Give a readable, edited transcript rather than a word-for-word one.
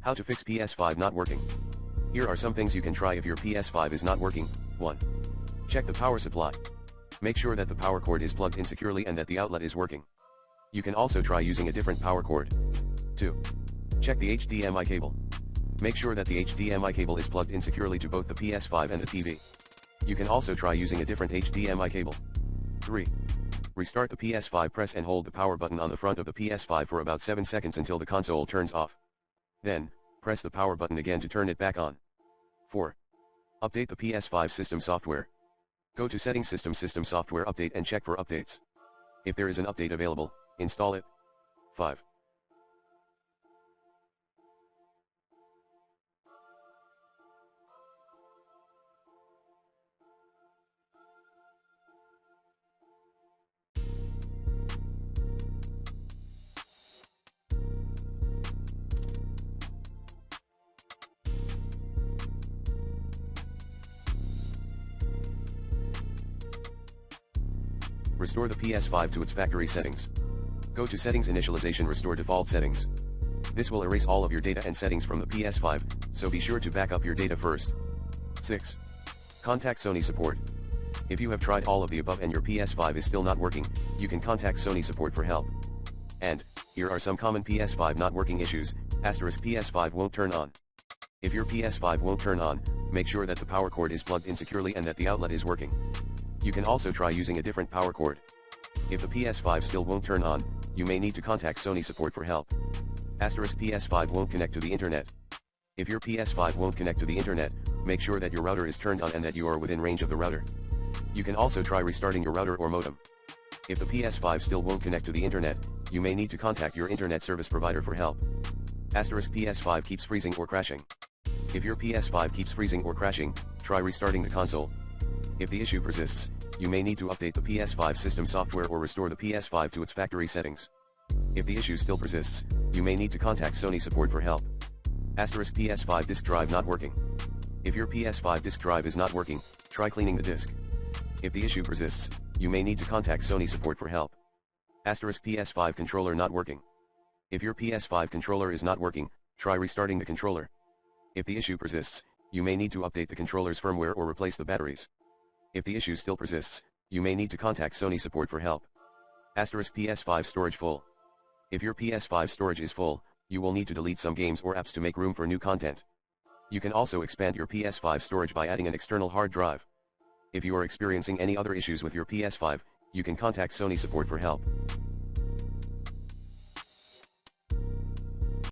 How to fix PS5 not working. Here are some things you can try if your PS5 is not working. 1. Check the power supply. Make sure that the power cord is plugged in securely and that the outlet is working. You can also try using a different power cord. 2. Check the HDMI cable. Make sure that the HDMI cable is plugged in securely to both the PS5 and the TV. You can also try using a different HDMI cable. 3. Restart the PS5. Press and hold the power button on the front of the PS5 for about 7 seconds until the console turns off. Then, press the power button again to turn it back on. 4. Update the PS5 system software. Go to Settings, System Software Update and check for updates. If there is an update available, install it. 5. Restore the PS5 to its factory settings. Go to Settings, Initialization, Restore Default Settings. This will erase all of your data and settings from the PS5, so be sure to back up your data first. 6. Contact Sony support. If you have tried all of the above and your PS5 is still not working, you can contact Sony support for help. And, here are some common PS5 not working issues. PS5 won't turn on. If your PS5 won't turn on, make sure that the power cord is plugged in securely and that the outlet is working. You can also try using a different power cord. If the PS5 still won't turn on, you may need to contact Sony support for help. PS5 won't connect to the internet. If your PS5 won't connect to the internet, make sure that your router is turned on and that you are within range of the router. You can also try restarting your router or modem. If the PS5 still won't connect to the internet, you may need to contact your internet service provider for help. PS5 keeps freezing or crashing. If your PS5 keeps freezing or crashing, try restarting the console. If the issue persists, you may need to update the PS5 system software or restore the PS5 to its factory settings. If the issue still persists, you may need to contact Sony support for help. PS5 disk drive not working. If your PS5 disk drive is not working, try cleaning the disk. If the issue persists, you may need to contact Sony support for help. PS5 controller not working. If your PS5 controller is not working, try restarting the controller. If the issue persists, you may need to update the controller's firmware or replace the batteries. If the issue still persists, you may need to contact Sony support for help. PS5 storage full. If your PS5 storage is full, you will need to delete some games or apps to make room for new content. You can also expand your PS5 storage by adding an external hard drive. If you are experiencing any other issues with your PS5, you can contact Sony support for help.